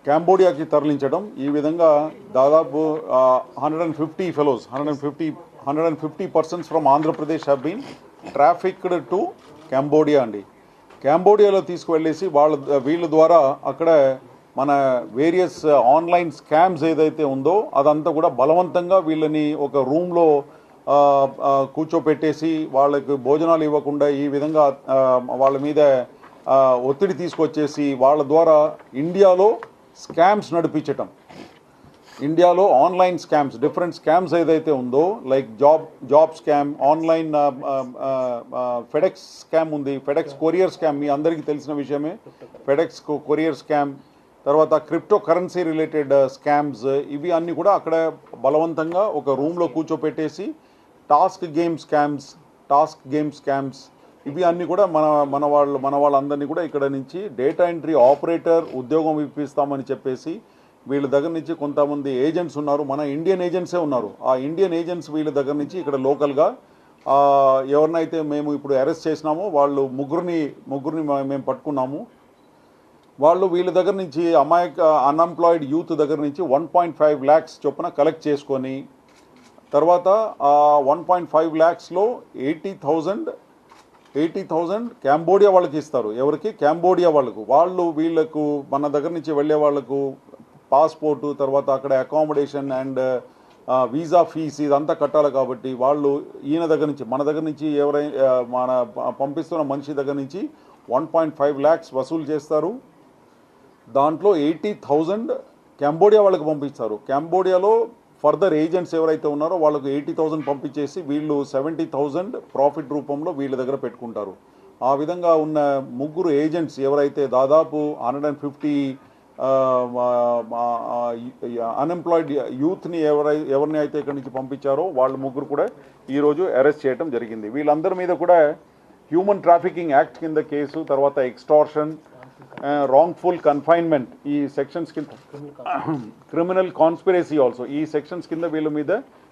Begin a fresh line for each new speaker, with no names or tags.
కాంబోడియాకి తరలించడం. ఈ విధంగా దాదాపు 150 fellows 150 persons from Andhra Pradesh have been trafficked to Cambodia అండి. కాంబోడియాలో తీసుకువెళ్ళేసి వీళ్ళ ద్వారా అక్కడ మన వేరియస్ ఆన్లైన్ స్కామ్స్ ఏదైతే ఉందో అదంతా కూడా బలవంతంగా వీళ్ళని ఒక రూమ్లో కూర్చోపెట్టేసి వాళ్ళకి భోజనాలు ఇవ్వకుండా ఈ విధంగా వాళ్ళ మీద ఒత్తిడి తీసుకొచ్చేసి వాళ్ళ ద్వారా ఇండియాలో స్కామ్స్ నడిపించటం. ఇండియాలో ఆన్లైన్ స్కామ్స్, డిఫరెంట్ స్కామ్స్ ఏదైతే ఉందో like job scam, online FedEx scam ఉంది, ఫెడెక్స్ కొరియర్ స్కామ్ మీ అందరికీ తెలిసిన విషయమే. ఫెడెక్స్ కొరియర్ స్కామ్, తర్వాత క్రిప్టో కరెన్సీ రిలేటెడ్ స్కామ్స్, ఇవి అన్నీ కూడా అక్కడ బలవంతంగా ఒక రూమ్లో కూర్చోపెట్టేసి టాస్క్ గేమ్ స్కామ్స్ ఇవి అన్నీ కూడా మన వాళ్ళందరినీ కూడా ఇక్కడ నుంచి డేటా ఎంట్రీ ఆపరేటర్ ఉద్యోగం ఇప్పిస్తామని చెప్పేసి వీళ్ళ దగ్గర నుంచి కొంతమంది ఏజెంట్స్ ఉన్నారు, మన ఇండియన్ ఏజెంట్సే ఉన్నారు. ఆ ఇండియన్ ఏజెంట్స్ వీళ్ళ దగ్గర నుంచి ఇక్కడ లోకల్గా ఎవరినైతే మేము ఇప్పుడు అరెస్ట్ చేసినామో వాళ్ళు ముగ్గురిని మేము పట్టుకున్నాము. వాళ్ళు వీళ్ళ దగ్గర నుంచి అన్ఎంప్లాయిడ్ యూత్ దగ్గర నుంచి 1.5 lakhs చొప్పున కలెక్ట్ చేసుకొని తర్వాత 1.5 lakhsలో 80,000 కాంబోడియా వాళ్ళకి ఇస్తారు. ఎవరికి? కాంబోడియా వాళ్ళకు. వీళ్ళకు మన దగ్గర నుంచి వెళ్ళే వాళ్ళకు పాస్పోర్టు, తర్వాత అక్కడ అకామిడేషన్ అండ్ వీసా ఫీజు ఇదంతా కట్టాలి. కాబట్టి వాళ్ళు ఈయన దగ్గర నుంచి మన దగ్గర నుంచి మన పంపిస్తున్న మనిషి దగ్గర నుంచి 1.5 lakhs వసూలు చేస్తారు. దాంట్లో 80,000 కాంబోడియా వాళ్ళకి పంపిస్తారు. కాంబోడియాలో ఫర్దర్ ఏజెంట్స్ ఎవరైతే ఉన్నారో వాళ్ళకు 80,000 పంపించేసి వీళ్ళు 70,000 ప్రాఫిట్ రూపంలో వీళ్ళ దగ్గర పెట్టుకుంటారు. ఆ విధంగా ఉన్న ముగ్గురు ఏజెంట్స్ ఎవరైతే దాదాపు 150 అన్ఎంప్లాయిడ్ యూత్ని ఎవరిని అయితే ఇక్కడి నుంచి పంపించారో వాళ్ళ ముగ్గురు కూడా ఈరోజు అరెస్ట్ చేయడం జరిగింది. వీళ్ళందరి మీద కూడా హ్యూమన్ ట్రాఫికింగ్ యాక్ట్ కింద కేసు, తర్వాత ఎక్స్టార్షన్, రాంగ్ఫుల్ కన్ఫైన్మెంట్ ఈ సెక్షన్స్ కింద, క్రిమినల్ కాన్స్పిరసీ ఆల్సో ఈ సెక్షన్స్ కింద వీళ్ళ మీద